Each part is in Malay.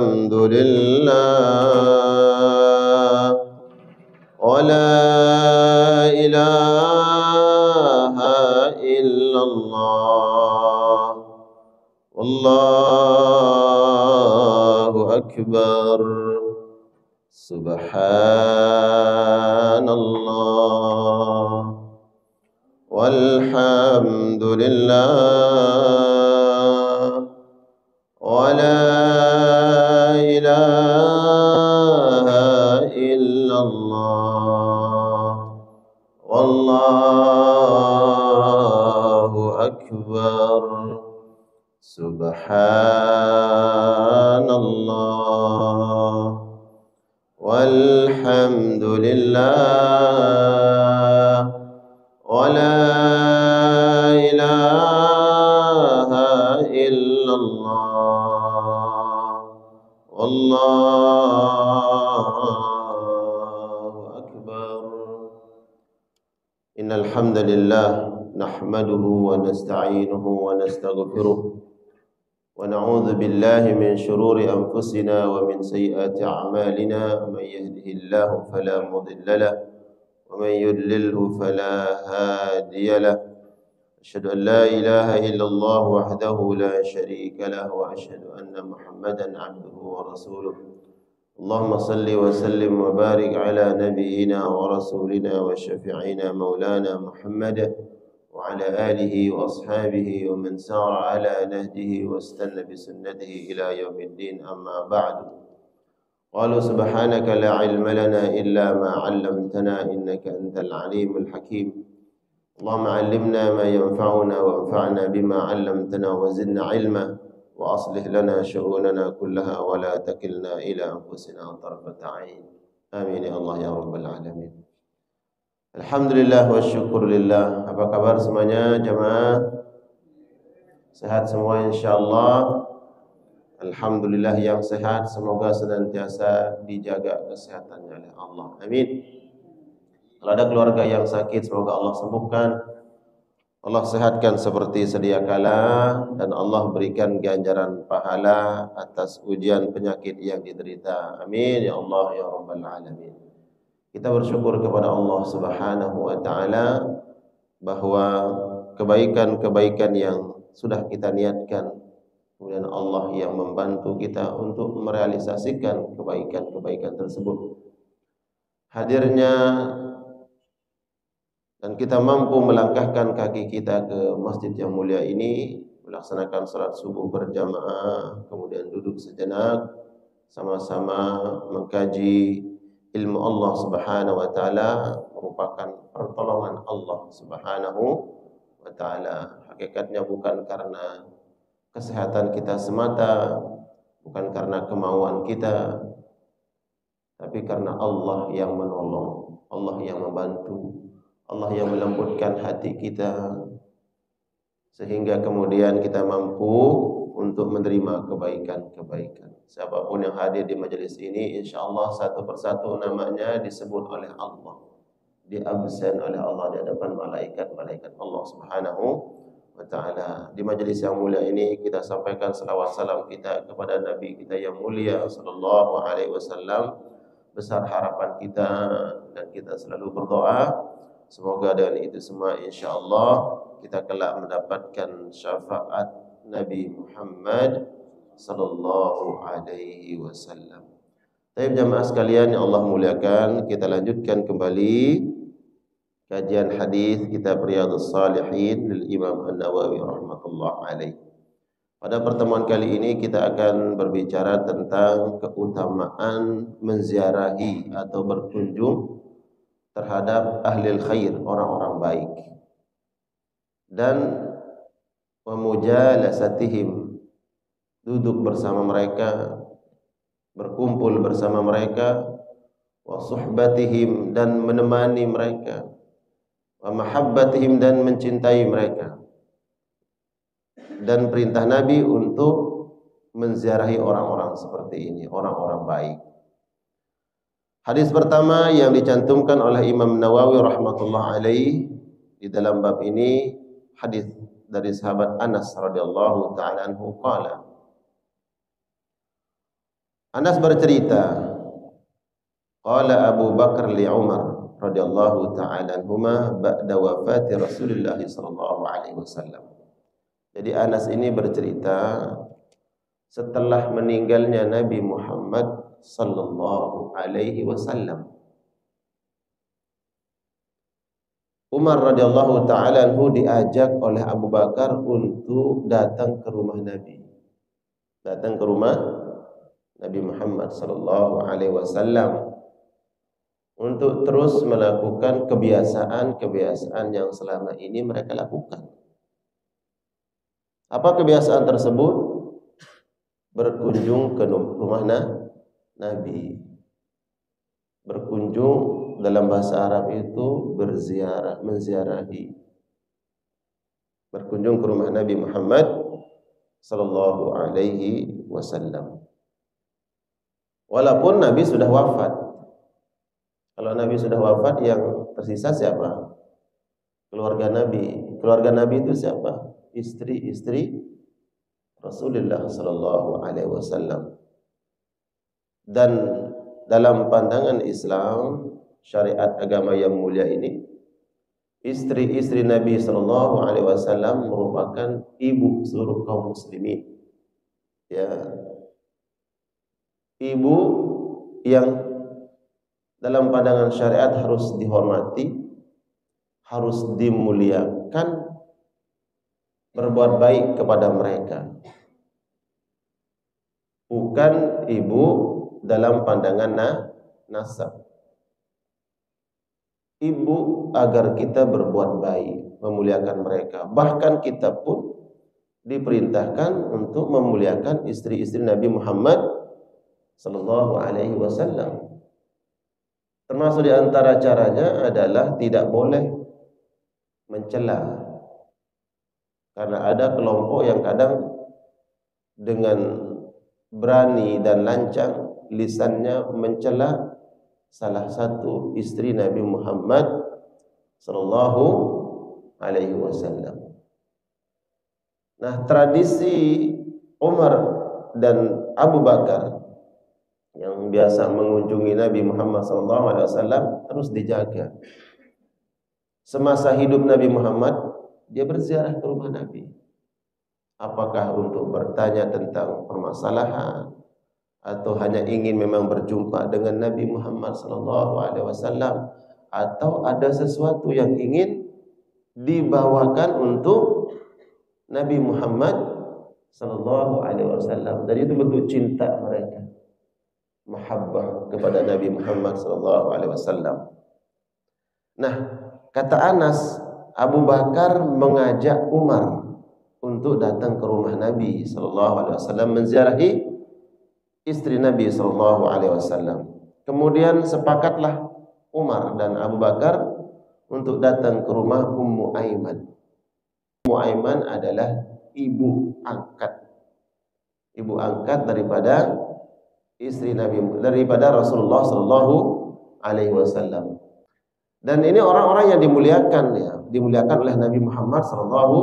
والحمد لله ولا إله إلا الله والله أكبر سبحان الله والحمد لله ولا إله إلا الله والله أكبر سبحان الله والحمد لله ولا إله إلا الله والله أكبر إن الحمد لله نحمده ونستعينه ونستغفره ونعوذ بالله من شرور أنفسنا ومن سيئات أعمالنا من يهده الله فلا مضل له ومن يضلله فلا هادي له أشهد أن لا إله إلا الله وحده لا شريك له وأشهد أن محمدا عبده ورسوله اللهم صل وسلم وبارك على نبينا ورسولنا وشفيعنا مولانا محمد وعلى آله وأصحابه ومن سار على نهجه واستنى بسنته إلى يوم الدين أما بعد قالوا سبحانك لا علم لنا إلا ما علمتنا إنك أنت العليم الحكيم اللهم علمنا ما ينفعنا وانفعنا بما علمتنا وزدنا علما وأصلح لنا شؤوننا كلها ولا تكلنا إلى أنفسنا طرفة عين آمين يا الله يا رب العالمين. Alhamdulillah wa syukurillah. Apa kabar semuanya jemaah? Sehat semua insyaallah. Alhamdulillah yang sehat, semoga senantiasa dijaga kesehatannya oleh Allah. Amin. Kalau ada keluarga yang sakit, semoga Allah sembuhkan. Allah sehatkan seperti sedia kala dan Allah berikan ganjaran pahala atas ujian penyakit yang diderita. Amin ya Allah ya rabbal alamin. Kita bersyukur kepada Allah Subhanahu wa taala bahwa kebaikan-kebaikan yang sudah kita niatkan, kemudian Allah yang membantu kita untuk merealisasikan kebaikan-kebaikan tersebut. Hadirnya dan kita mampu melangkahkan kaki kita ke masjid yang mulia ini, melaksanakan salat subuh berjamaah, kemudian duduk sejenak, sama-sama mengkaji ilmu Allah Subhanahu wa taala merupakan pertolongan Allah Subhanahu wa taala. Hakikatnya bukan karena kesehatan kita semata, bukan karena kemauan kita, tapi karena Allah yang menolong, Allah yang membantu, Allah yang melembutkan hati kita sehingga kemudian kita mampu untuk menerima kebaikan-kebaikan. Siapapun yang hadir di majelis ini, insyaallah satu persatu namanya disebut oleh Allah, diabsen oleh Allah di hadapan malaikat-malaikat Allah Subhanahu wa taala. Di majelis yang mulia ini kita sampaikan selawat salam kita kepada Nabi kita yang mulia sallallahu alaihi wasallam. Besar harapan kita dan kita selalu berdoa semoga dengan itu semua insyaallah kita kelak mendapatkan syafaat Nabi Muhammad sallallahu alaihi wasallam. Baik jamaah sekalian yang Allah muliakan, kita lanjutkan kembali kajian hadis kitab Riyadhus Shalihin lil Imam An-Nawawi rahmatullah alaih. Pada pertemuan kali ini kita akan berbicara tentang keutamaan menziarahi atau berkunjung terhadap ahli khair, orang-orang baik, dan memujalasatihim, duduk bersama mereka, berkumpul bersama mereka, wa suhbatihim, dan menemani mereka, wa mahabbatihim, dan mencintai mereka, dan perintah Nabi untuk menziarahi orang-orang seperti ini, orang-orang baik. Hadis pertama yang dicantumkan oleh Imam Nawawi rahmatullah alaih di dalam bab ini, hadis dari sahabat Anas radhiyallahu taala anhu qala, Anas bercerita, qala Abu Bakar li Umar radhiyallahu ta'ala anhuma ba'da wafati Rasulullah sallallahu alaihi wasallam. Jadi Anas ini bercerita setelah meninggalnya Nabi Muhammad sallallahu alaihi wasallam. Umar radhiyallahu ta'ala anhu diajak oleh Abu Bakar untuk datang ke rumah Nabi. Datang ke rumah Nabi Muhammad sallallahu alaihi wasallam untuk terus melakukan kebiasaan-kebiasaan yang selama ini mereka lakukan. Apa kebiasaan tersebut? Berkunjung ke rumah Nabi. Berkunjung dalam bahasa Arab itu berziarah, menziarahi. Berkunjung ke rumah Nabi Muhammad sallallahu alaihi wasallam. Walaupun Nabi sudah wafat. Kalau Nabi sudah wafat, yang tersisa siapa? Keluarga Nabi. Keluarga Nabi itu siapa? Istri-istri Rasulullah sallallahu alaihi wasallam. Dan dalam pandangan Islam, syariat agama yang mulia ini, istri-istri Nabi sallallahu alaihi wasallam merupakan ibu seluruh kaum muslimin. Ya. Ibu yang dalam pandangan syariat harus dihormati, harus dimuliakan, berbuat baik kepada mereka. Bukan ibu dalam pandangan nasab. Ibu agar kita berbuat baik, memuliakan mereka. Bahkan kita pun diperintahkan untuk memuliakan istri-istri Nabi Muhammad sallallahu alaihi wasallam. Termasuk di antara caranya adalah tidak boleh mencela. Karena ada kelompok yang kadang dengan berani dan lancang lisannya mencela salah satu istri Nabi Muhammad sallallahu alaihi wasallam. Nah, tradisi Umar dan Abu Bakar yang biasa mengunjungi Nabi Muhammad SAW terus dijaga. Semasa hidup Nabi Muhammad, dia berziarah ke rumah Nabi. Apakah untuk bertanya tentang permasalahan, atau hanya ingin memang berjumpa dengan Nabi Muhammad SAW, atau ada sesuatu yang ingin dibawakan untuk Nabi Muhammad SAW. Dan itu bentuk cinta mereka, mahabbah kepada Nabi Muhammad SAW. Nah, kata Anas, Abu Bakar mengajak Umar untuk datang ke rumah Nabi SAW menziarahi istri Nabi SAW. Kemudian sepakatlah Umar dan Abu Bakar untuk datang ke rumah Ummu Aiman. Ummu Aiman adalah ibu angkat daripada istri Nabi, daripada Rasulullah sallallahu alaihi wasallam. Dan ini orang-orang yang dimuliakan, ya, dimuliakan oleh Nabi Muhammad sallallahu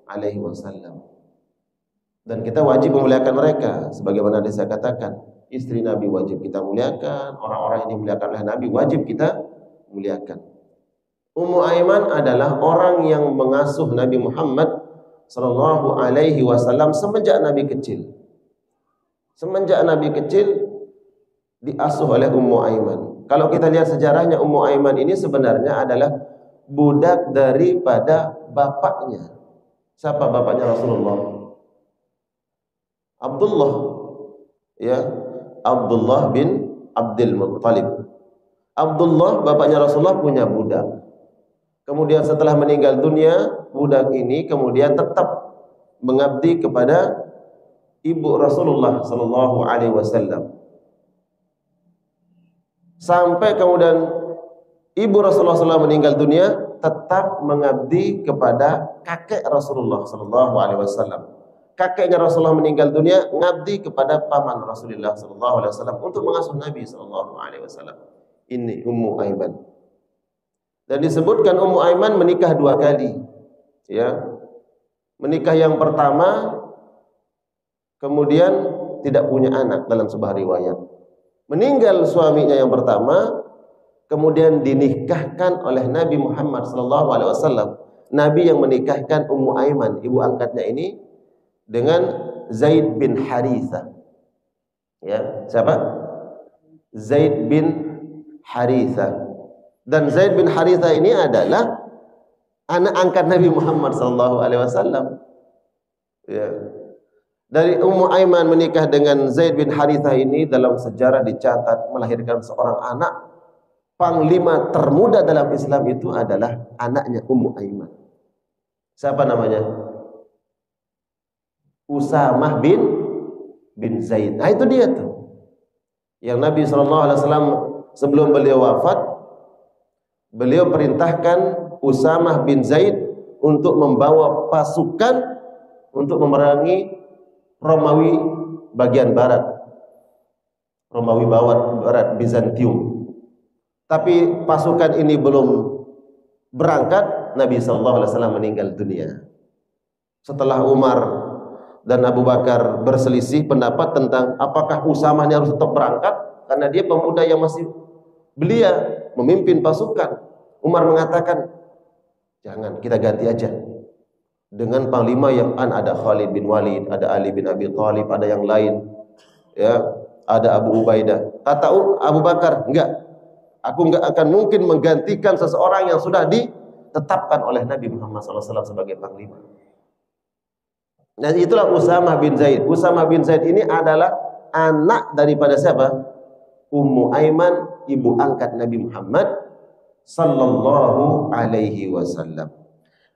alaihi wasallam. Dan kita wajib memuliakan mereka, sebagaimana saya katakan, istri Nabi wajib kita muliakan, orang-orang yang dimuliakan oleh Nabi wajib kita muliakan. Ummu Aiman adalah orang yang mengasuh Nabi Muhammad sallallahu alaihi wasallam semenjak Nabi kecil. Semenjak Nabi kecil diasuh oleh Ummu Aiman. Kalau kita lihat sejarahnya, Ummu Aiman ini sebenarnya adalah budak daripada bapaknya. Siapa bapaknya Rasulullah? Abdullah, ya, Abdullah bin Abdul Muttalib. Abdullah bapaknya Rasulullah punya budak. Kemudian setelah meninggal dunia, budak ini kemudian tetap mengabdi kepada ibu Rasulullah sallallahu alaihi wasallam. Sampai kemudian ibu Rasulullah SAW meninggal dunia, tetap mengabdi kepada kakek Rasulullah sallallahu alaihi wasallam. Kakeknya Rasulullah meninggal dunia, ngabdi kepada paman Rasulullah sallallahu alaihi wasallam untuk mengasuh Nabi sallallahu alaihi wasallam. Ini Ummu Aiman. Dan disebutkan Ummu Aiman menikah 2 kali. Ya. Menikah yang pertama, kemudian tidak punya anak dalam sebuah riwayat. Meninggal suaminya yang pertama, kemudian dinikahkan oleh Nabi Muhammad SAW. Nabi yang menikahkan Ummu Aiman, ibu angkatnya ini, dengan Zaid bin Harithah. Ya, siapa? Zaid bin Harithah. Dan Zaid bin Harithah ini adalah anak angkat Nabi Muhammad SAW. Ya. Dari Ummu Aiman menikah dengan Zaid bin Harithah ini dalam sejarah dicatat melahirkan seorang anak. Panglima termuda dalam Islam itu adalah anaknya Ummu Aiman. Siapa namanya? Usamah bin Zaid. Nah itu dia tuh. Yang Nabi SAW sebelum beliau wafat, beliau perintahkan Usamah bin Zaid untuk membawa pasukan untuk memerangi Romawi bagian barat, Romawi barat Bizantium. Tapi pasukan ini belum berangkat, Nabi SAW meninggal dunia. Setelah Umar dan Abu Bakar berselisih pendapat tentang apakah Usamah ini harus tetap berangkat, karena dia pemuda yang masih belia memimpin pasukan. Umar mengatakan, jangan, kita ganti aja dengan panglima yang ada Khalid bin Walid, ada Ali bin Abi Thalib, ada yang lain, ya, ada Abu Ubaidah. Kata Abu Bakar, enggak, aku enggak akan mungkin menggantikan seseorang yang sudah ditetapkan oleh Nabi Muhammad SAW sebagai panglima. Nah itulah Usamah bin Zaid. Usamah bin Zaid ini adalah anak daripada siapa? Ummu Aiman, ibu angkat Nabi Muhammad sallallahu alaihi wasallam.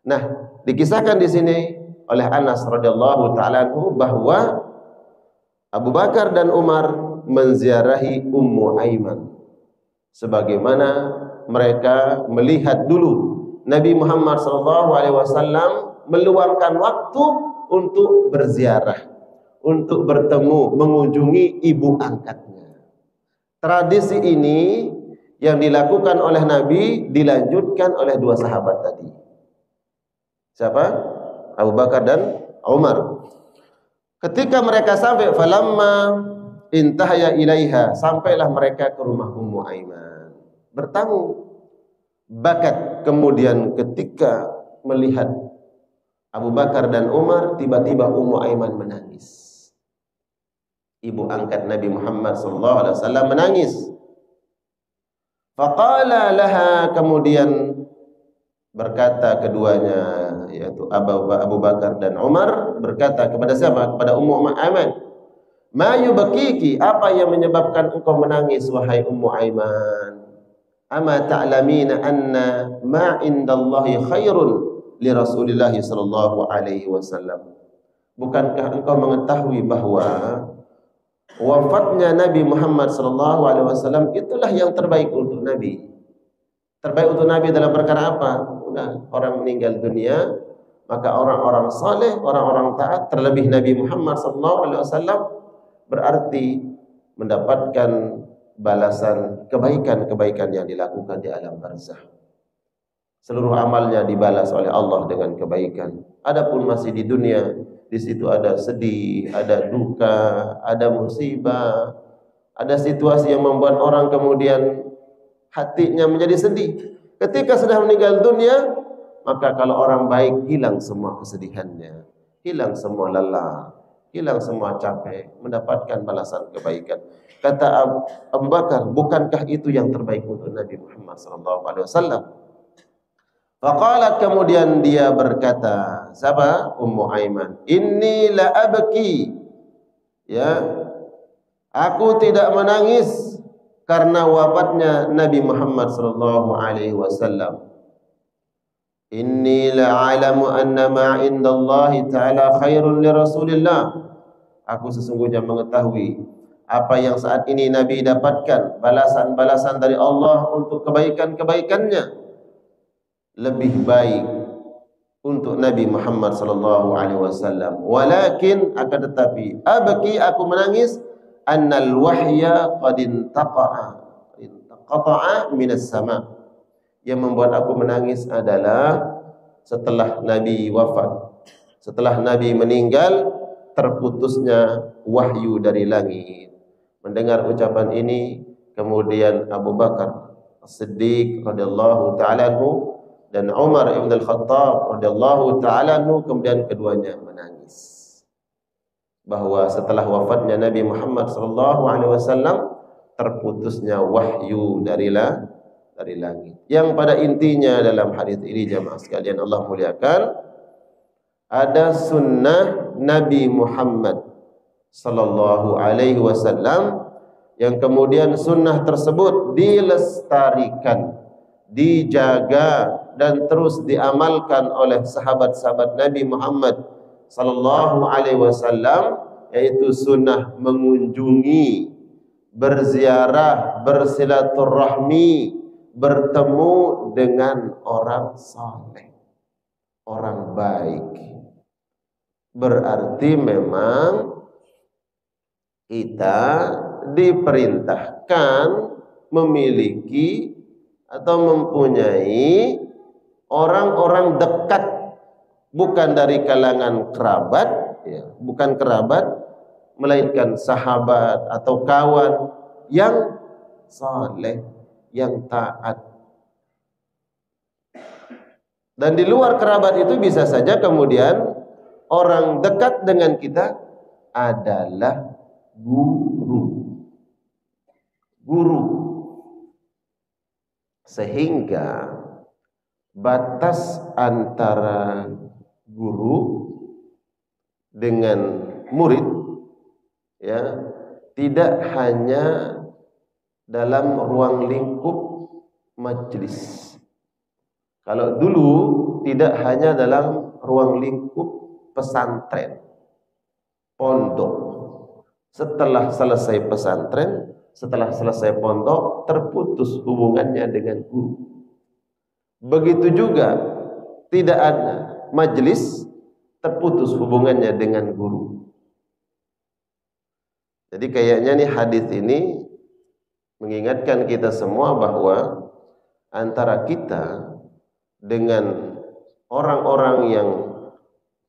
Nah, dikisahkan di sini oleh Anas radhiyallahu taala anhu bahwa Abu Bakar dan Umar menziarahi Ummu Aiman sebagaimana mereka melihat dulu Nabi Muhammad SAW meluangkan waktu untuk berziarah, untuk bertemu, mengunjungi ibu angkatnya. Tradisi ini yang dilakukan oleh Nabi dilanjutkan oleh dua sahabat tadi. Siapa? Abu Bakar dan Umar. Ketika mereka sampai, falamma intahaya ilaiha, sampailah mereka ke rumah Ummu Aiman bertamu. Bakat, kemudian ketika melihat Abu Bakar dan Umar, tiba-tiba Ummu Aiman menangis. Ibu angkat Nabi Muhammad SAW menangis. Faqala laha, kemudian berkata keduanya, yaitu Abu Bakar dan Umar, berkata kepada siapa? Kepada Ummu Aiman. Ma yubakiki, apa yang menyebabkan engkau menangis wahai Ummu Aiman? Ama ta'lamina anna ma indallahi khairun li Rasulillah sallallahu alaihi wasallam. Bukankah engkau mengetahui bahwa wafatnya Nabi Muhammad sallallahu alaihi wasallam itulah yang terbaik untuk Nabi. Terbaik untuk Nabi dalam perkara apa? Udah, orang meninggal dunia, maka orang-orang saleh, orang-orang taat, terlebih Nabi Muhammad sallallahu alaihi wasallam, berarti mendapatkan balasan kebaikan-kebaikan yang dilakukan di alam barzakh. Seluruh amalnya dibalas oleh Allah dengan kebaikan. Adapun masih di dunia, di situ ada sedih, ada duka, ada musibah, ada situasi yang membuat orang kemudian hatinya menjadi sedih. Ketika sudah meninggal dunia, maka kalau orang baik hilang semua kesedihannya, hilang semua lelah, hilang semua capek, mendapatkan balasan kebaikan. Kata Abu Bakar, bukankah itu yang terbaik untuk Nabi Muhammad SAW? Faqalat, kemudian dia berkata, siapa? Ummu Aiman, inni la abki, ya, aku tidak menangis karena wafatnya Nabi Muhammad SAW. Inni la a'lamu anna ma indallahi ta'ala khairun li Rasulillah. Aku sesungguhnya mengetahui apa yang saat ini Nabi dapatkan, balasan-balasan dari Allah untuk kebaikan-kebaikannya lebih baik untuk Nabi Muhammad SAW. Walakin, akan tetapi, abki, aku menangis, annal wahya qad inqata'a minas sama. Yang membuat aku menangis adalah setelah Nabi wafat, setelah Nabi meninggal, terputusnya wahyu dari langit. Mendengar ucapan ini, kemudian Abu Bakar As-Siddiq radhiyallahu ta'ala anhu dan Umar ibn al-Khattab radhiyallahu ta'ala anhu, kemudian keduanya menangis bahwa setelah wafatnya Nabi Muhammad sallallahu alaihi wasallam terputusnya wahyu dari langit. Yang pada intinya dalam hadis ini jamaah sekalian Allah muliakan, ada sunnah Nabi Muhammad sallallahu alaihi wasallam yang kemudian sunnah tersebut dilestarikan, dijaga dan terus diamalkan oleh sahabat-sahabat Nabi Muhammad sallallahu alaihi wasallam, yaitu sunnah mengunjungi, berziarah, bersilaturahmi, bertemu dengan orang saleh, orang baik. Berarti memang kita diperintahkan memiliki atau mempunyai orang-orang dekat, bukan dari kalangan kerabat, ya, bukan kerabat, melainkan sahabat atau kawan yang saleh, yang taat. Dan di luar kerabat itu bisa saja kemudian orang dekat dengan kita adalah guru. Sehingga batas antara guru dengan murid, ya, tidak hanya dalam ruang lingkup majelis. Kalau dulu tidak hanya dalam ruang lingkup pesantren, pondok. Setelah selesai pesantren, setelah selesai pondok, terputus hubungannya dengan guru. Begitu juga tidak ada majelis, terputus hubungannya dengan guru. Jadi kayaknya nih hadis ini mengingatkan kita semua bahwa antara kita dengan orang-orang yang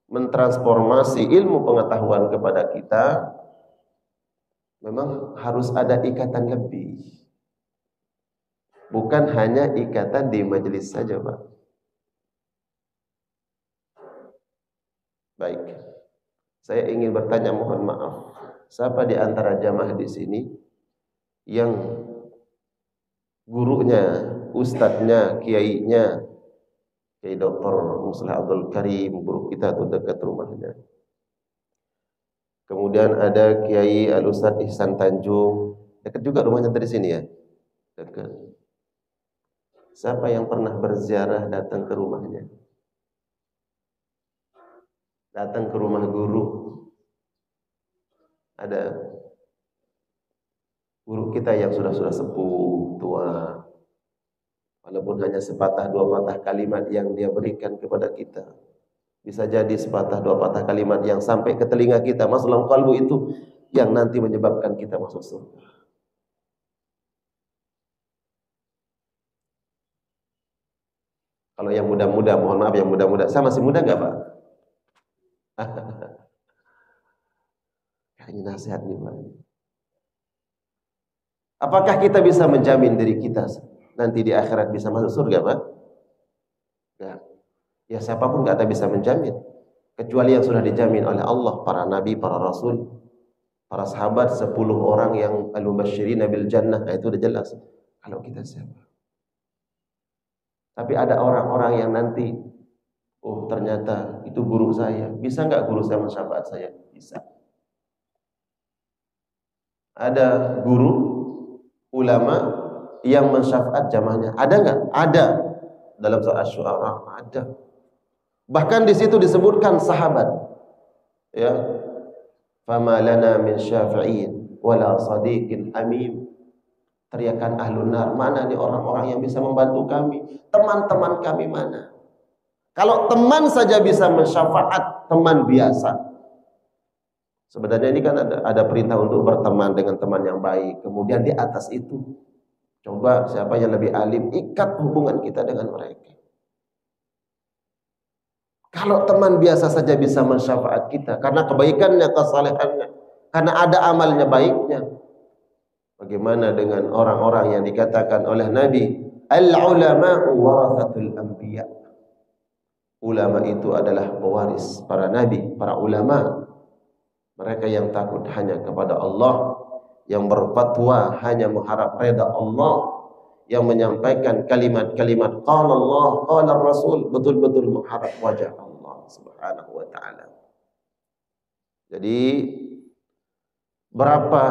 mentransformasi ilmu pengetahuan kepada kita memang harus ada ikatan lebih. Bukan hanya ikatan di majelis saja, Pak. Baik. Saya ingin bertanya, mohon maaf. Siapa di antara jamaah di sini yang gurunya, ustadznya, kiainya, Kiai Dr. Muslah Abdul Karim, guru kita tuh dekat rumahnya. Kemudian ada Kiai Al-Ustadz Ihsan Tanjung, dekat juga rumahnya dari sini ya? Dekat. Siapa yang pernah berziarah datang ke rumahnya? Datang ke rumah guru? Ada guru kita yang sudah sepuh, tua, walaupun hanya sepatah dua patah kalimat yang dia berikan kepada kita, bisa jadi sepatah dua patah kalimat yang sampai ke telinga kita, masuk dalam kalbu itu yang nanti menyebabkan kita masuk surga. Kalau yang muda-muda, mohon maaf yang muda-muda, saya masih muda nggak Pak? Ini nasihat nih Pak. Apakah kita bisa menjamin diri kita nanti di akhirat bisa masuk surga Pak? Ya. Ya siapapun nggak ada bisa menjamin, kecuali yang sudah dijamin oleh Allah, para nabi, para rasul, para sahabat, 10 orang yang al-mubasysyirina bil jannah. Nah, itu udah jelas. Kalau kita siapa? Tapi ada orang-orang yang nanti, oh ternyata itu guru saya. Bisa nggak guru saya mensyafaat saya? Bisa. Ada guru, ulama yang mensyafaat jamaahnya. Ada nggak? Ada. Dalam surah Asy-Syu'ara ada. Bahkan di situ disebutkan sahabat, ya, fama lana min syafi'in wala sadiqin hamim. Teriakan ahlun nar, mana nih orang-orang yang bisa membantu kami? Teman-teman kami mana? Kalau teman saja bisa mensyafaat teman biasa. Sebenarnya ini kan ada perintah untuk berteman dengan teman yang baik. Kemudian di atas itu, coba siapa yang lebih alim, ikat hubungan kita dengan mereka. Kalau teman biasa saja bisa mensyafaat kita karena kebaikannya, kesalehannya, karena ada amalnya baiknya, bagaimana dengan orang-orang yang dikatakan oleh Nabi, al-ulama'u warathatul anbiya. Ulama itu adalah pewaris para nabi, para ulama. Mereka yang takut hanya kepada Allah, yang berfatwa hanya mengharap reda Allah, yang menyampaikan kalimat-kalimat qala Allah, qala Rasul, betul-betul mengharap wajah Allah Subhanahu wa taala. Jadi berapa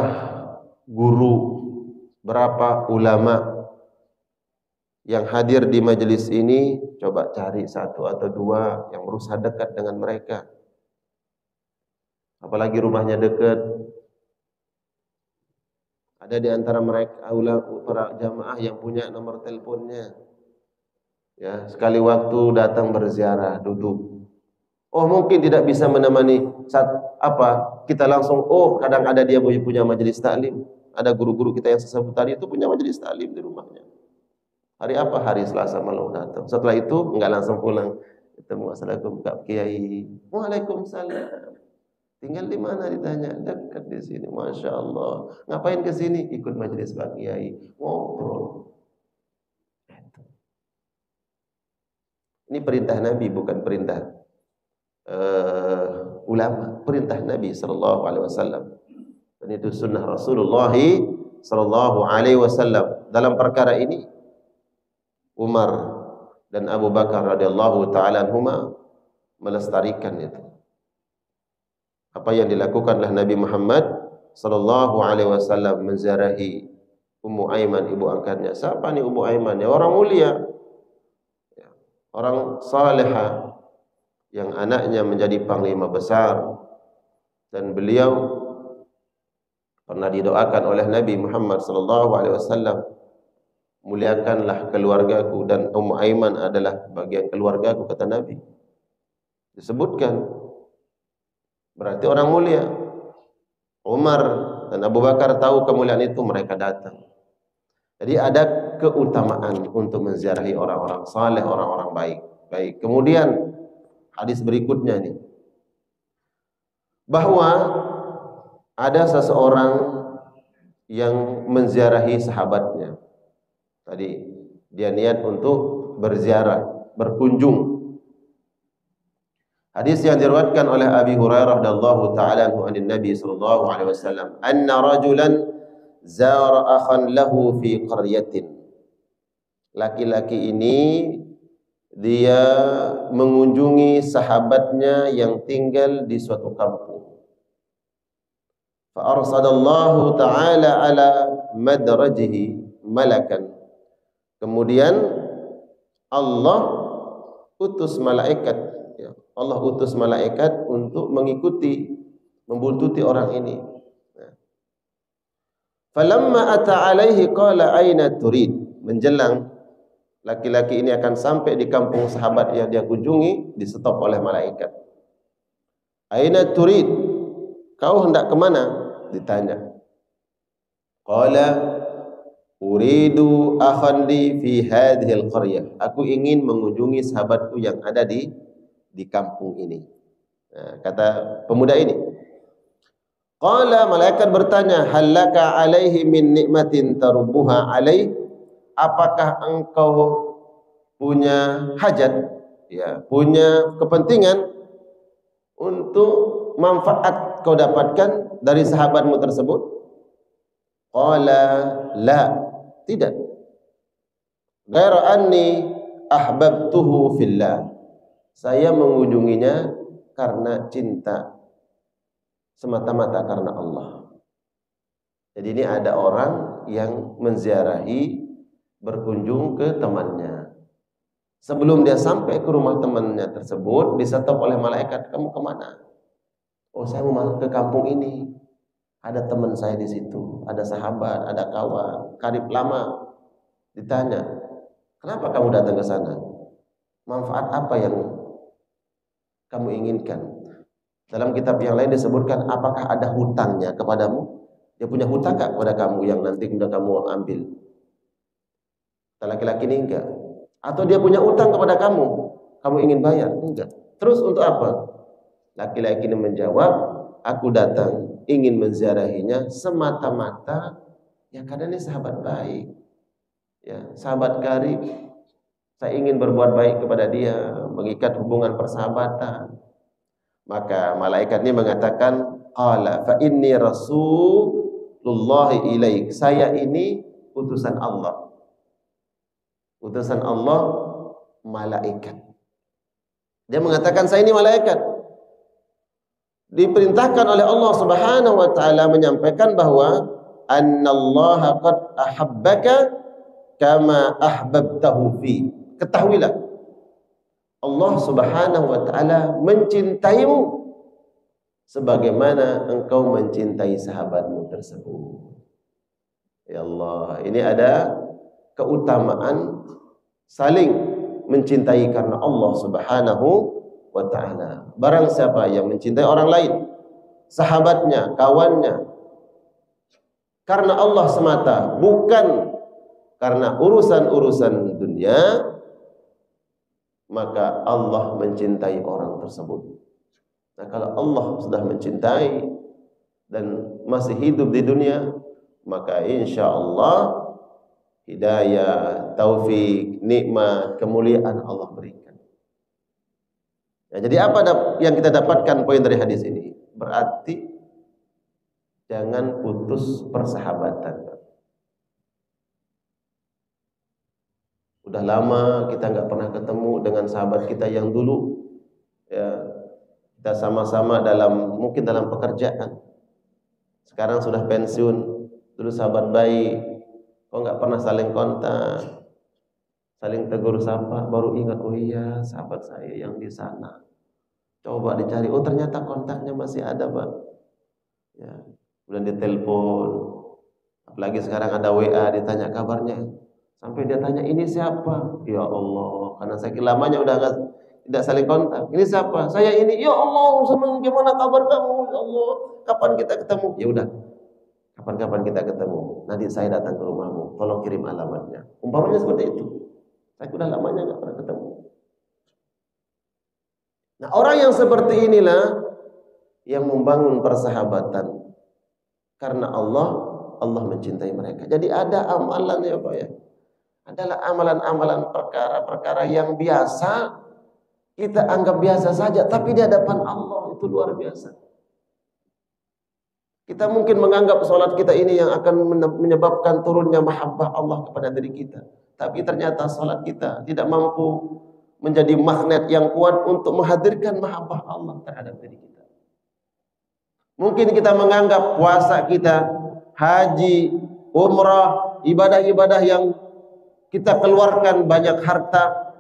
guru, berapa ulama yang hadir di majelis ini, coba cari satu atau dua yang berusaha dekat dengan mereka. Apalagi rumahnya dekat. Ada di antara mereka para jamaah yang punya nomor teleponnya. Ya, sekali waktu datang berziarah, duduk. Oh, mungkin tidak bisa menemani kita langsung kadang ada dia punya majelis taklim. Ada guru-guru kita yang saya sebut tadi itu punya majelis taklim di rumahnya. Hari apa? Hari Selasa malam datang. Setelah itu enggak langsung pulang. Ketemu, assalamualaikum Kak Kiai. Waalaikumsalam. Tinggal di mana ditanya? Dekat di sini. Masya Allah. Ngapain ke sini? Ikut majelis Pak Kiai. Ngobrol. Ini perintah Nabi, bukan perintah ulama. Perintah Nabi sallallahu alaihi wasallam. Dan itu sunnah Rasulullah sallallahu alaihi wasallam. Dalam perkara ini Umar dan Abu Bakar radhiyallahu taala anhuma melestarikan itu. Apa yang dilakukan oleh Nabi Muhammad sallallahu alaihi wasallam, menziarahi Ummu Aiman, ibu angkatnya. Siapa nih Ummu Aiman? Ya, orang mulia, orang salihah yang anaknya menjadi panglima besar, dan beliau pernah didoakan oleh Nabi Muhammad sallallahu alaihi wasallam, muliakanlah keluargaku, dan Ummu Aiman adalah bagian keluargaku, kata Nabi. Disebutkan, berarti orang mulia. Umar dan Abu Bakar tahu kemuliaan itu, mereka datang. Jadi ada keutamaan untuk menziarahi orang-orang saleh, orang-orang baik. Kemudian hadis berikutnya nih, bahwa ada seseorang yang menziarahi sahabatnya. Tadi dia niat untuk berziarah, berkunjung. Hadis yang diriwayatkan oleh Abi Hurairah radhiyallahu taala anhu anin Nabi sallallahu alaihi wasallam, anna rajulan zara akhan lahu fi qaryatin. Laki-laki ini dia mengunjungi sahabatnya yang tinggal di suatu kampung. Fa arsadallahu taala ala madrajihi malakan. Kemudian Allah utus malaikat, Allah utus malaikat untuk mengikuti, membuntuti orang ini. Falamma ata alaihi qala aina turid. Menjelang laki-laki ini akan sampai di kampung sahabat yang dia kunjungi, di-stop oleh malaikat. Aina turid? Kau hendak kemana? Ditanya. Qala uridu akhan li fi hadhil qaryah. Aku ingin mengunjungi sahabatku yang ada di kampung ini. Nah, kata pemuda ini. Qala, malaikat bertanya, halaka alaihi min nikmatin tarubbuha alaih? Apakah engkau punya hajat, ya, punya kepentingan untuk manfaat kau dapatkan dari sahabatmu tersebut? Qala la, tidak. Ghaira anni ahbabtuhu fillah. Saya mengunjunginya karena cinta, semata-mata karena Allah. Jadi ini ada orang yang menziarahi, berkunjung ke temannya. Sebelum dia sampai ke rumah temannya tersebut, disatap oleh malaikat, kamu kemana? Oh, saya mau ke kampung ini. Ada teman saya di situ, ada sahabat, ada kawan, karib lama. Ditanya, kenapa kamu datang ke sana? Manfaat apa yang kamu inginkan? Dalam kitab yang lain disebutkan, apakah ada hutangnya kepadamu? Dia punya hutang gak kepada kamu yang nanti sudah kamu ambil? Laki-laki ini enggak. Atau dia punya hutang kepada kamu, kamu ingin bayar? Enggak. Terus untuk apa? Laki-laki ini menjawab, aku datang ingin menziarahinya semata-mata ya karena ini sahabat baik, ya sahabat karib. Saya ingin berbuat baik kepada dia, mengikat hubungan persahabatan. Maka malaikat ini mengatakan, qala fa inni rasulullah ilaik. Saya ini utusan Allah. Utusan Allah, malaikat. Dia mengatakan saya ini malaikat. Diperintahkan oleh Allah Subhanahu wa taala menyampaikan bahwa annallaha qad ahabbaka kama ahbabtahu fi. Ketahuilah Allah Subhanahu wa taala mencintaimu sebagaimana engkau mencintai sahabatmu tersebut. Ya Allah, ini ada keutamaan saling mencintai karena Allah Subhanahu wa ta'ala. Barang siapa yang mencintai orang lain, sahabatnya, kawannya, karena Allah semata, bukan karena urusan-urusan dunia, maka Allah mencintai orang tersebut. Nah, kalau Allah sudah mencintai dan masih hidup di dunia, maka insya Allah hidayah, taufik, nikmat, kemuliaan Allah berikan. Ya, jadi apa yang kita dapatkan poin dari hadis ini? Berarti jangan putus persahabatan. Udah lama kita nggak pernah ketemu dengan sahabat kita yang dulu, ya, kita sama-sama mungkin dalam pekerjaan. Sekarang sudah pensiun, dulu sahabat baik. Kok nggak pernah saling kontak, saling tegur sapa, baru ingat, oh iya sahabat saya yang di sana. Coba dicari, oh ternyata kontaknya masih ada, Pak. Ya, kemudian ditelepon, apalagi sekarang ada WA, ditanya kabarnya, sampai dia tanya ini siapa? Ya Allah, karena saking lamanya udah tidak saling kontak. Ini siapa? Saya ini. Ya Allah, senang, gimana kabar kamu? Ya Allah, kapan kita ketemu? Ya udah. Kapan-kapan kita ketemu, nanti saya datang ke rumahmu, tolong kirim alamatnya. Umpamanya seperti itu. Saya sudah lamanya nggak pernah ketemu. Nah, orang yang seperti inilah yang membangun persahabatan. Karena Allah mencintai mereka. Jadi ada amalan ya Pak ya. Adalah amalan-amalan perkara-perkara yang biasa kita anggap biasa saja, tapi di hadapan Allah itu luar biasa. Kita mungkin menganggap sholat kita ini yang akan menyebabkan turunnya mahabbah Allah kepada diri kita. Tapi ternyata sholat kita tidak mampu menjadi magnet yang kuat untuk menghadirkan mahabbah Allah terhadap diri kita. Mungkin kita menganggap puasa kita, haji, umrah, ibadah-ibadah yang kita keluarkan banyak harta,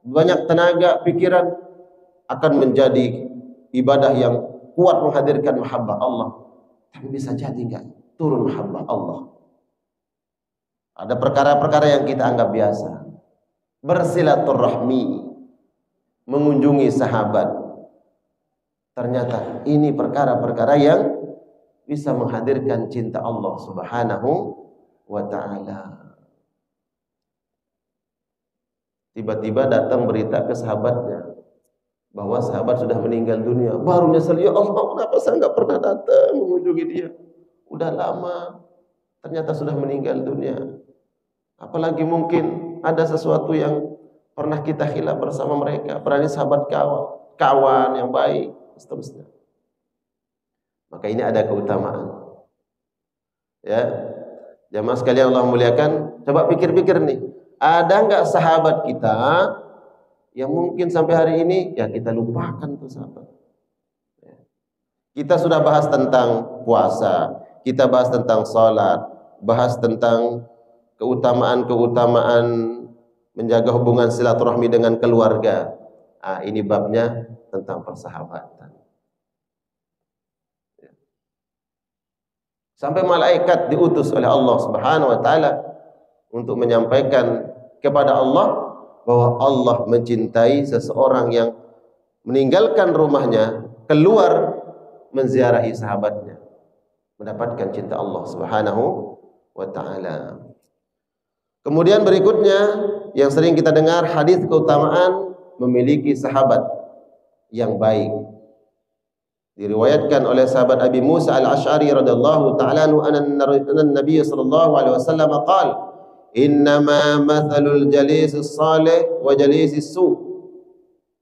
banyak tenaga, pikiran, akan menjadi ibadah yang kuat menghadirkan mahabbah Allah. Tapi bisa jadi enggak turun mahabbah Allah. Ada perkara-perkara yang kita anggap biasa. Bersilaturahmi, mengunjungi sahabat. Ternyata ini perkara-perkara yang bisa menghadirkan cinta Allah Subhanahu wa ta'ala. Tiba-tiba datang berita ke sahabatnya bahwa sahabat sudah meninggal dunia. Baru nyesel, ya Allah, kenapa saya nggak pernah datang mengunjungi dia? Udah lama, ternyata sudah meninggal dunia. Apalagi mungkin ada sesuatu yang pernah kita khilaf bersama mereka, berani sahabat kawan yang baik, seterusnya. Maka ini ada keutamaan. Ya, jamaah sekalian Allah muliakan. Coba pikir-pikir nih, ada nggak sahabat kita yang mungkin sampai hari ini ya kita lupakan tuh sahabat. Kita sudah bahas tentang puasa, kita bahas tentang sholat, bahas tentang keutamaan-keutamaan menjaga hubungan silaturahmi dengan keluarga. Ini babnya tentang persahabatan. Sampai malaikat diutus oleh Allah Subhanahu wa taala untuk menyampaikan kepada Allah bahwa Allah mencintai seseorang yang meninggalkan rumahnya, keluar menziarahi sahabatnya, mendapatkan cinta Allah Subhanahu wa ta'ala. Kemudian berikutnya yang sering kita dengar, hadis keutamaan memiliki sahabat. yang baik. Diriwayatkan oleh sahabat Abi Musa Al-Asy'ari radhiyallahu ta'ala anhu anna Nabi sallallahu alaihi wasallam qala innama mathalul jalisis salih wa jalisis su.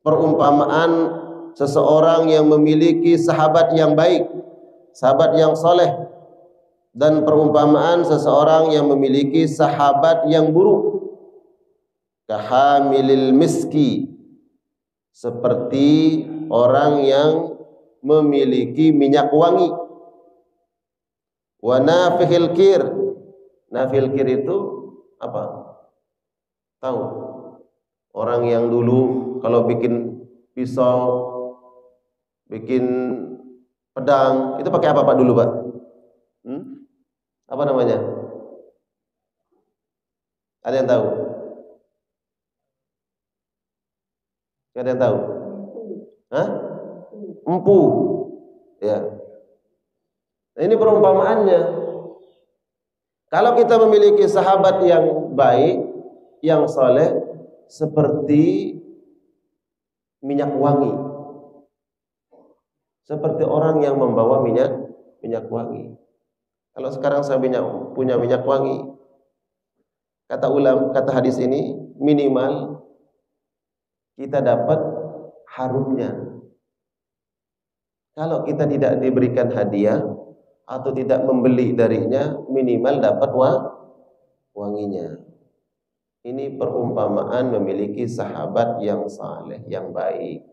Perumpamaan seseorang yang memiliki sahabat yang baik, sahabat yang soleh, dan perumpamaan seseorang yang memiliki sahabat yang buruk. Kahamilil miski, seperti orang yang memiliki minyak wangi. Wa nafihil kir. Nafihil kir itu apa? Tahu? Orang yang dulu kalau bikin pisau, bikin pedang, itu pakai apa Pak dulu Pak? Apa namanya? Ada yang tahu? Ada yang tahu? Hah? Empu. Ya. Nah, ini perumpamaannya. Kalau kita memiliki sahabat yang baik, yang soleh, seperti minyak wangi. Seperti orang yang membawa minyak wangi. Kalau sekarang saya punya minyak wangi, kata hadis ini minimal kita dapat harumnya. Kalau kita tidak diberikan hadiah atau tidak membeli darinya, minimal dapat wanginya. Ini perumpamaan memiliki sahabat yang saleh, yang baik.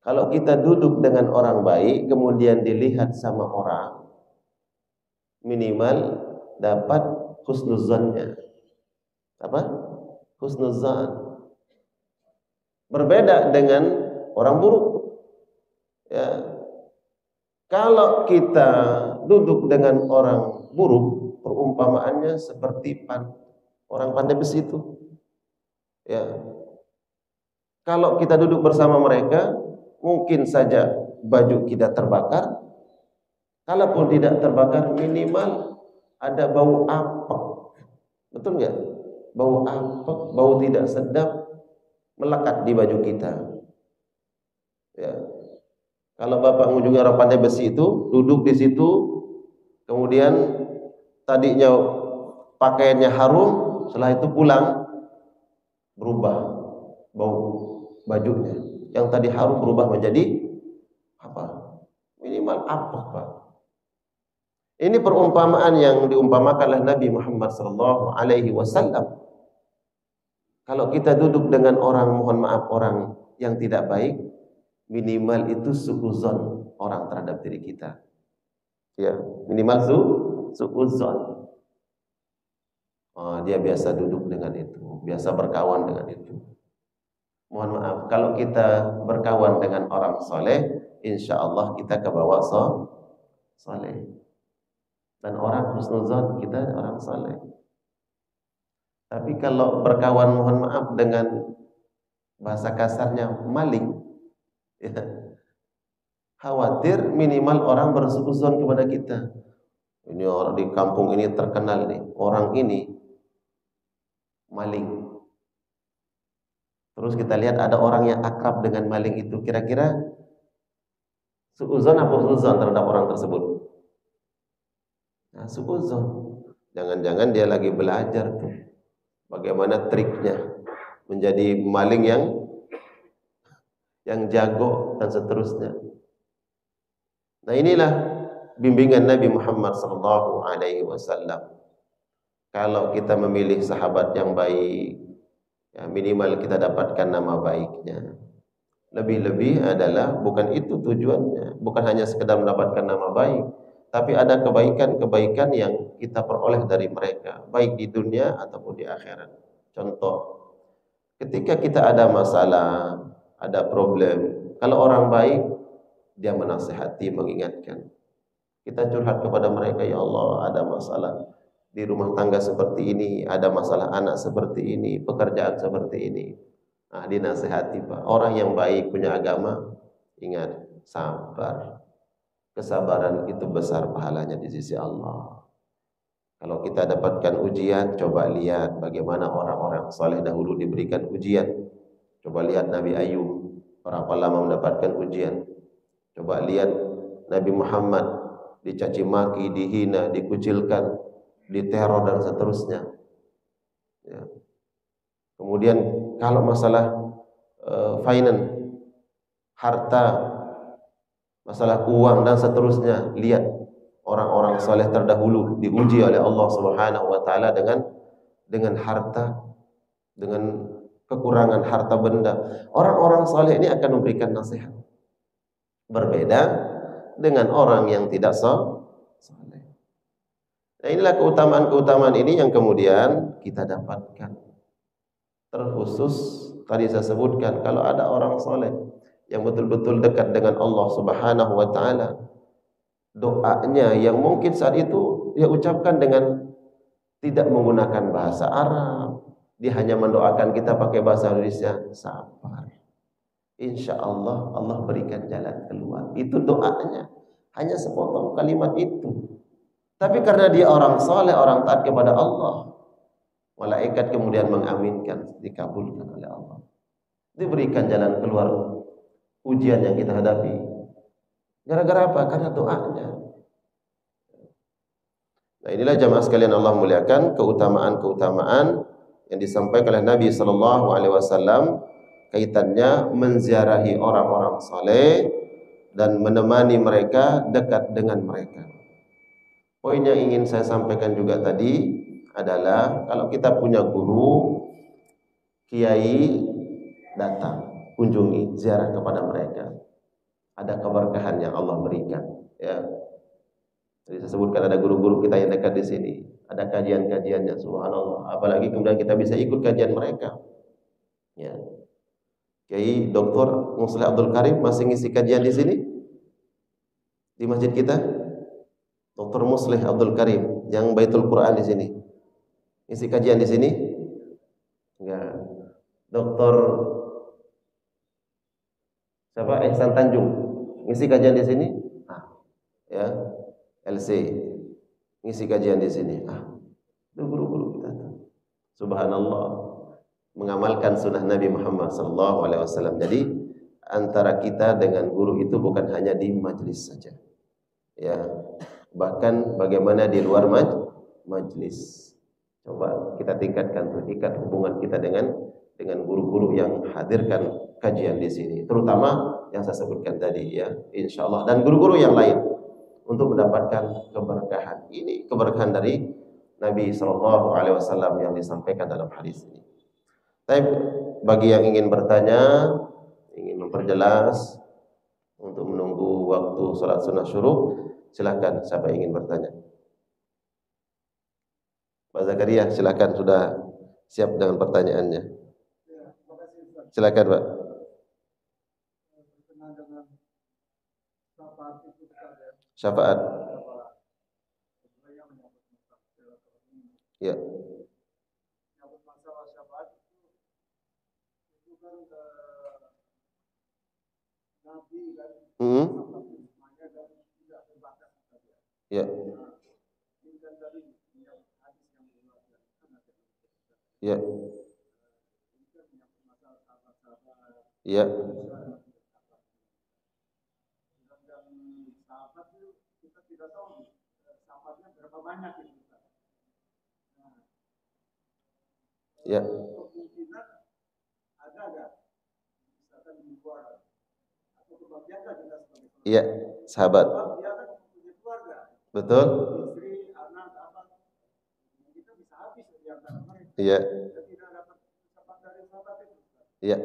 Kalau kita duduk dengan orang baik, kemudian dilihat sama orang, minimal dapat husnuzannya. Apa? Husnuzan. Berbeda dengan orang buruk. Ya. Kalau kita duduk dengan orang buruk, perumpamaannya seperti orang pandai besi itu. Ya. Kalau kita duduk bersama mereka, mungkin saja baju kita terbakar. Kalaupun tidak terbakar, minimal ada bau apek. Betul nggak? Bau apek, bau tidak sedap melekat di baju kita. Ya. Kalau Bapak mengunjungi orang pandai besi itu, duduk di situ, kemudian tadinya pakaiannya harum, setelah itu pulang berubah bau bajunya. Yang tadi harum berubah menjadi apa? Minimal apek, Pak. Ini perumpamaan yang diumpamakan oleh Nabi Muhammad sallallahu alaihi wasallam. Kalau kita duduk dengan orang, mohon maaf, orang yang tidak baik, minimal itu suudzon orang terhadap diri kita. Ya, minimal suudzon. Oh, dia biasa duduk dengan itu, biasa berkawan dengan itu. Mohon maaf, kalau kita berkawan dengan orang soleh, insya Allah kita ke bawah soleh. Dan orang husnuzon, kita orang soleh. Tapi kalau berkawan, mohon maaf, dengan bahasa kasarnya maling, ya, khawatir minimal orang bersuudzon kepada kita. Ini orang di kampung ini terkenal nih, orang ini maling. Terus kita lihat ada orang yang akrab dengan maling itu, kira-kira suudzon apa husnuzon terhadap orang tersebut? Nah, suudzon. Jangan-jangan dia lagi belajar tuh bagaimana triknya menjadi maling yang jago dan seterusnya. Nah, inilah bimbingan Nabi Muhammad SAW. Kalau kita memilih sahabat yang baik, ya minimal kita dapatkan nama baiknya. Lebih-lebih adalah bukan itu tujuannya, bukan hanya sekedar mendapatkan nama baik, tapi ada kebaikan-kebaikan yang kita peroleh dari mereka, baik di dunia ataupun di akhirat. Contoh, ketika kita ada masalah, ada problem, kalau orang baik, dia menasihati, mengingatkan. Kita curhat kepada mereka, ya Allah, ada masalah di rumah tangga seperti ini, ada masalah anak seperti ini, pekerjaan seperti ini. Nah, dinasihati, Pak. Orang yang baik, punya agama, ingat, sabar. Kesabaran itu besar pahalanya di sisi Allah. Kalau kita dapatkan ujian, coba lihat bagaimana orang-orang saleh dahulu diberikan ujian. Coba lihat Nabi Ayub, berapa lama mendapatkan ujian. Coba lihat Nabi Muhammad, dicaci maki, dihina, dikucilkan, diteror dan seterusnya. Ya. Kemudian kalau masalah finance, harta, masalah uang dan seterusnya, lihat orang-orang saleh terdahulu diuji oleh Allah Subhanahu wa taala dengan harta, dengan kekurangan harta benda. Orang-orang saleh ini akan memberikan nasihat. Berbeda dengan orang yang tidak saleh. Nah, inilah keutamaan-keutamaan ini yang kemudian kita dapatkan. Terkhusus tadi saya sebutkan, kalau ada orang saleh yang betul-betul dekat dengan Allah Subhanahu wa taala, doanya yang mungkin saat itu dia ucapkan dengan tidak menggunakan bahasa Arab, dia hanya mendoakan kita pakai bahasa Indonesia, sabar. Insya Allah Allah berikan jalan keluar. Itu doanya, hanya sepotong kalimat itu. Tapi karena dia orang saleh, orang taat kepada Allah, malaikat kemudian mengaminkan, dikabulkan oleh Allah. Diberikan jalan keluar ujian yang kita hadapi. Gara-gara apa? Karena doanya. Nah, inilah jamaah sekalian Allah muliakan, keutamaan-keutamaan yang disampaikan oleh Nabi sallallahu alaihi wasallam kaitannya menziarahi orang-orang saleh dan menemani mereka, dekat dengan mereka. Poin yang ingin saya sampaikan juga tadi adalah kalau kita punya guru, kiai, datang, kunjungi, ziarah kepada mereka. Ada keberkahan yang Allah berikan, ya. Jadi saya sebutkan ada guru-guru kita yang dekat di sini, ada kajian-kajiannya, subhanallah. Apalagi kemudian kita bisa ikut kajian mereka. Ya. Kiai Dr. Musleh Abdul Karim masih ngisi kajian di sini di masjid kita. Dr. Musleh Abdul Karim yang Baitul Quran di sini. Ngisi kajian di sini? Enggak. Dr. siapa? Ihsan Tanjung ngisi kajian di sini? Ya. LC ngisi kajian di sini. Itu guru-guru kita tuh. Subhanallah, mengamalkan sunnah Nabi Muhammad SAW. Jadi antara kita dengan guru itu bukan hanya di majelis saja, ya, bahkan bagaimana di luar majelis. Coba kita tingkatkan tuh ikat hubungan kita dengan guru-guru yang hadirkan kajian di sini, terutama yang saya sebutkan tadi, ya, insya Allah, dan guru-guru yang lain, untuk mendapatkan keberkahan. Ini keberkahan dari Nabi Shallallahu Alaihi Wasallam yang disampaikan dalam hadis ini. Tapi bagi yang ingin bertanya, ingin memperjelas, untuk menunggu waktu sholat sunnah syuruk, silakan. Siapa yang ingin bertanya? Pak Zakaria, silakan, sudah siap dengan pertanyaannya. Silakan, Pak. Syafaat. Ya. Ya. Ya. Ya. Ya. Iya, sahabat. Betul. Iya. Iya.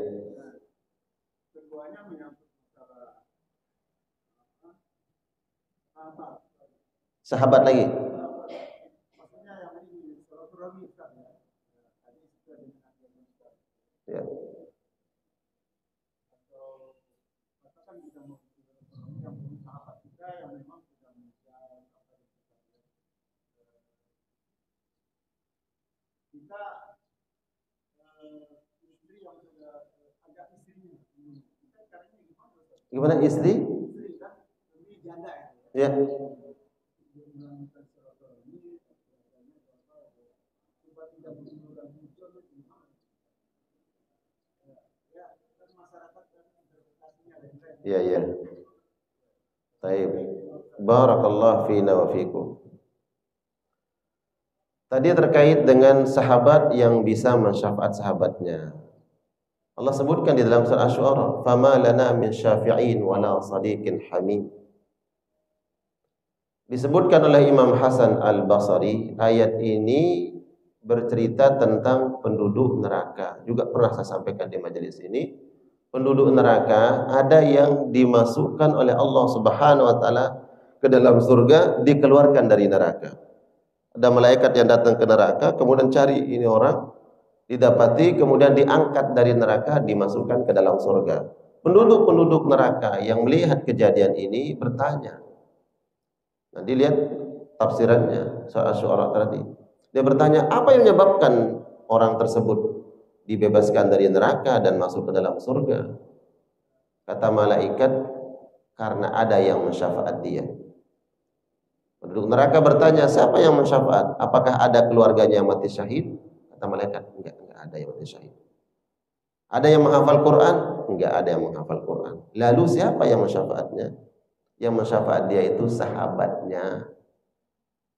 Sahabat lagi. Ya. Gimana istri? Ya. Iya, iya. Baik. Barakallahu fina wa fikum. Tadi terkait dengan sahabat yang bisa mensyafaat sahabatnya. Allah sebutkan di dalam surah Asy-Syu'ara, "Fama lana min syafi'in wala sadiqin hamim." Disebutkan oleh Imam Hasan Al-Basri, ayat ini bercerita tentang penduduk neraka. Juga pernah saya sampaikan di majelis ini, penduduk neraka ada yang dimasukkan oleh Allah Subhanahu wa taala ke dalam surga, dikeluarkan dari neraka. Ada malaikat yang datang ke neraka, kemudian cari ini orang, didapati, kemudian diangkat dari neraka, dimasukkan ke dalam surga. Penduduk-penduduk neraka yang melihat kejadian ini bertanya. Nanti lihat tafsirannya surah Asy-Syu'ara tadi. Dia bertanya, apa yang menyebabkan orang tersebut dibebaskan dari neraka dan masuk ke dalam surga? Kata malaikat, karena ada yang mensyafaat dia. Penduduk neraka bertanya, siapa yang mensyafaat? Apakah ada keluarganya yang mati syahid? Kata malaikat, enggak ada yang mati syahid. Ada yang menghafal Quran? Enggak ada yang menghafal Quran. Lalu siapa yang mensyafaatnya? Yang mensyafaat dia itu sahabatnya,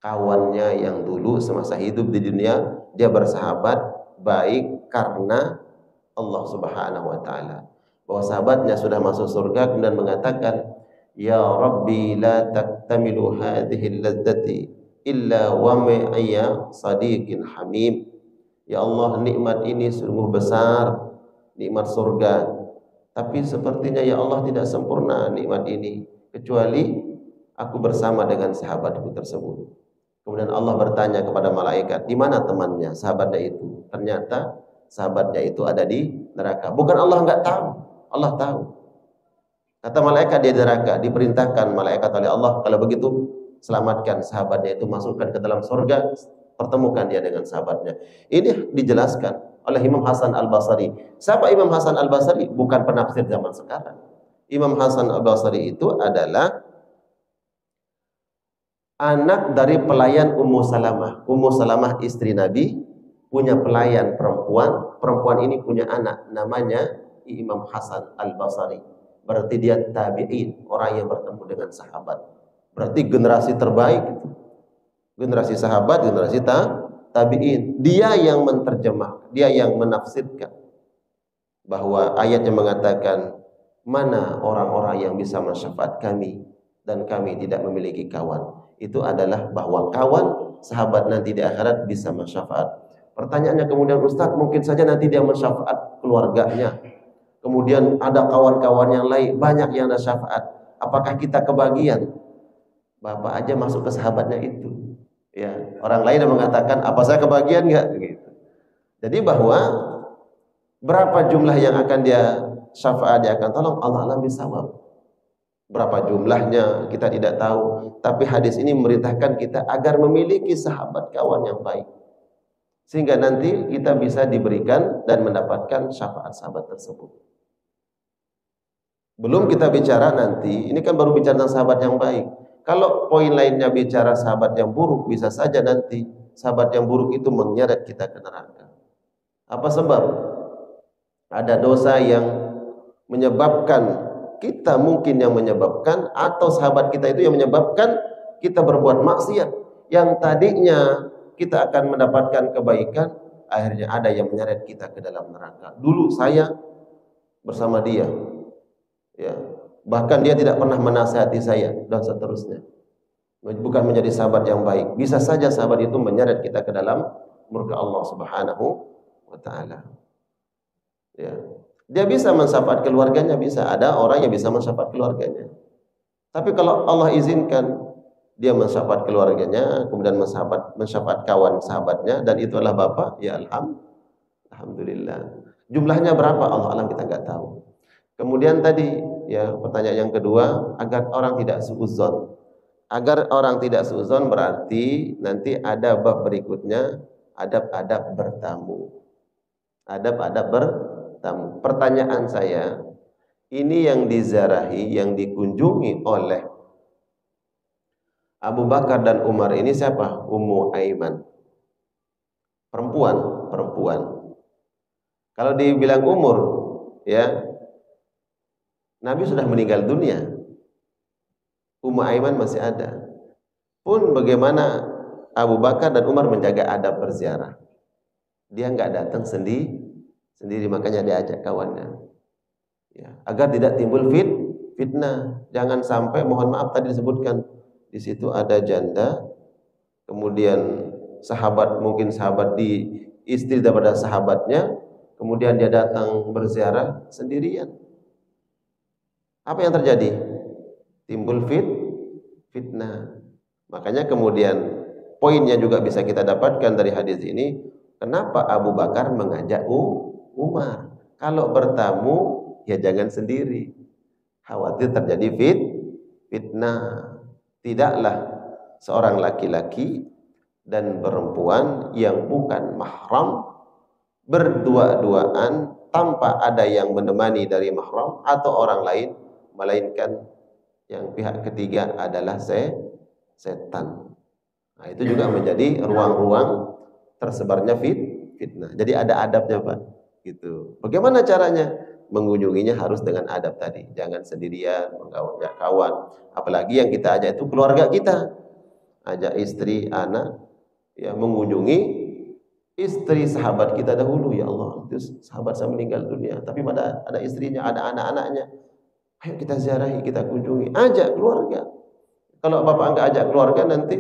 kawannya yang dulu semasa hidup di dunia dia bersahabat baik karena Allah Subhanahu wa taala. Bahwa sahabatnya sudah masuk surga kemudian mengatakan, "Ya Rabbi la taktamilu hadhihi ladzati illa wa ma'iyya sadiqin hamim." Ya Allah, nikmat ini sungguh besar, nikmat surga. Tapi sepertinya ya Allah tidak sempurna nikmat ini kecuali aku bersama dengan sahabatku tersebut. Kemudian Allah bertanya kepada malaikat, di mana temannya, sahabatnya itu? Ternyata sahabatnya itu ada di neraka. Bukan Allah enggak tahu, Allah tahu. Kata malaikat dia di neraka, diperintahkan malaikat oleh Allah, kalau begitu selamatkan sahabatnya itu, masukkan ke dalam surga, pertemukan dia dengan sahabatnya. Ini dijelaskan oleh Imam Hasan Al-Basri. Siapa Imam Hasan Al-Basri? Bukan penafsir zaman sekarang. Imam Hasan Al-Basri itu adalah anak dari pelayan Ummu Salamah. Ummu Salamah istri Nabi punya pelayan perempuan. Perempuan ini punya anak namanya Imam Hasan Al-Basri. Berarti dia tabi'in, orang yang bertemu dengan sahabat. Berarti generasi terbaik itu. Generasi sahabat, generasi tabi'in. Dia yang menerjemah, dia yang menafsirkan bahwa ayat yang mengatakan mana orang-orang yang bisa mensyafaat kami dan kami tidak memiliki kawan. Itu adalah bahwa kawan sahabat nanti di akhirat bisa mensyafaat. Pertanyaannya kemudian, Ustaz, mungkin saja nanti dia mensyafaat keluarganya. Kemudian ada kawan-kawan yang lain, banyak yang ada syafaat. Apakah kita kebagian? Bapak aja masuk ke sahabatnya itu. Ya, orang lain yang mengatakan, apa saya kebagian enggak? Gitu. Jadi bahwa berapa jumlah yang akan dia syafaat, dia akan tolong, Allah alam bisawab. Berapa jumlahnya kita tidak tahu, tapi hadis ini memerintahkan kita agar memiliki sahabat kawan yang baik, sehingga nanti kita bisa diberikan dan mendapatkan syafaat sahabat tersebut. Belum kita bicara nanti, ini kan baru bicara tentang sahabat yang baik. Kalau poin lainnya bicara sahabat yang buruk, bisa saja nanti sahabat yang buruk itu menyeret kita ke neraka. Apa sebab? Ada dosa yang menyebabkan kita, mungkin yang menyebabkan, atau sahabat kita itu yang menyebabkan kita berbuat maksiat. Yang tadinya kita akan mendapatkan kebaikan, akhirnya ada yang menyeret kita ke dalam neraka. Dulu saya bersama dia, ya, bahkan dia tidak pernah menasihati saya dan seterusnya. Bukan menjadi sahabat yang baik. Bisa saja sahabat itu menyeret kita ke dalam murka Allah Subhanahu wa taala. Ya. Dia bisa mensyafaat keluarganya, bisa. Ada orang yang bisa mensyafaat keluarganya. Tapi kalau Allah izinkan dia mensyafaat keluarganya, kemudian mensyafaat kawan sahabatnya, dan itu adalah bapak, ya alhamdulillah. Jumlahnya berapa Allah alam kita nggak tahu. Kemudian tadi ya pertanyaan yang kedua, agar orang tidak suudzon. Agar orang tidak suudzon berarti nanti ada bab berikutnya, adab-adab bertamu. Adab-adab bertamu. Pertanyaan saya, ini yang dizarahi, yang dikunjungi oleh Abu Bakar dan Umar ini siapa? Ummu Aiman. Perempuan. Kalau dibilang umur, ya, Nabi sudah meninggal dunia. Ummu Aiman masih ada. Pun bagaimana Abu Bakar dan Umar menjaga adab berziarah. Dia nggak datang sendiri, makanya diajak kawannya. Ya, agar tidak timbul fitnah. Jangan sampai, mohon maaf tadi disebutkan di situ ada janda, kemudian mungkin sahabat di istri daripada sahabatnya, kemudian dia datang berziarah sendirian. Apa yang terjadi? Timbul fitnah. Makanya kemudian poinnya juga bisa kita dapatkan dari hadis ini, kenapa Abu Bakar mengajak Umar? Kalau bertamu ya jangan sendiri. Khawatir terjadi fitnah. Tidaklah seorang laki-laki dan perempuan yang bukan mahram berdua-duaan tanpa ada yang menemani dari mahram atau orang lain, melainkan yang pihak ketiga adalah setan. Nah, itu juga menjadi ruang-ruang tersebarnya fitnah. Jadi ada adabnya, Pak. Gitu. Bagaimana caranya? Mengunjunginya harus dengan adab tadi. Jangan sendirian, mengajak kawan. Apalagi yang kita ajak itu keluarga kita. Ajak istri, anak, ya mengunjungi istri sahabat kita dahulu. Ya Allah, itu sahabat saya meninggal dunia, tapi ada istrinya, ada anak-anaknya. Ayo kita ziarahi, kita kunjungi. Ajak keluarga. Kalau bapak enggak ajak keluarga, nanti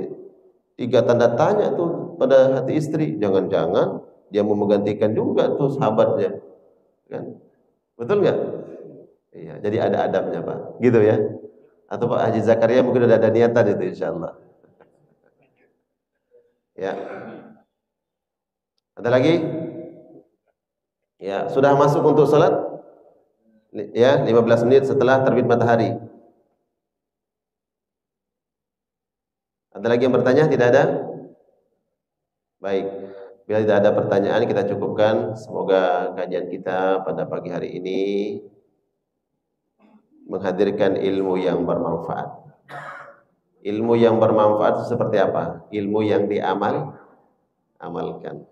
3 tanda tanya tuh pada hati istri. Jangan-jangan dia mau menggantikan juga tuh sahabatnya, kan? Betul nggak? Iya, jadi ada adabnya, Pak. Gitu ya. Atau Pak Haji Zakaria mungkin udah ada niatan itu, insyaallah. Ya. Ada lagi? Ya, sudah masuk untuk salat? Ya, 15 menit setelah terbit matahari. Ada lagi yang bertanya? Tidak ada? Baik. Bila tidak ada pertanyaan, kita cukupkan. Semoga kajian kita pada pagi hari ini menghadirkan ilmu yang bermanfaat. Ilmu yang bermanfaat itu seperti apa? Ilmu yang amalkan.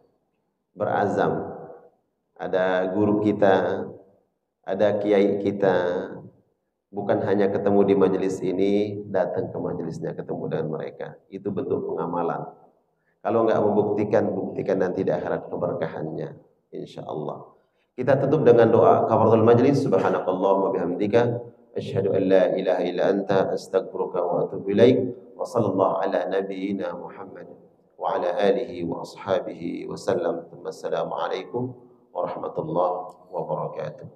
Berazam. Ada guru kita, ada kiai kita. Bukan hanya ketemu di majelis ini, datang ke majelisnya, ketemu dengan mereka. Itu bentuk pengamalan. Kalau enggak membuktikan, buktikan nanti di akhirat keberkahannya, insyaallah. Kita tutup dengan doa kafaratul majlis. Subhanakallahumma bihamdika asyhadu an la ilaha illa anta astaghfiruka wa atubu ilaik. Wa sallallahu ala nabiyyina Muhammad wa ala alihi wa ashabihi wa sallam. Assalamualaikum warahmatullahi wabarakatuh.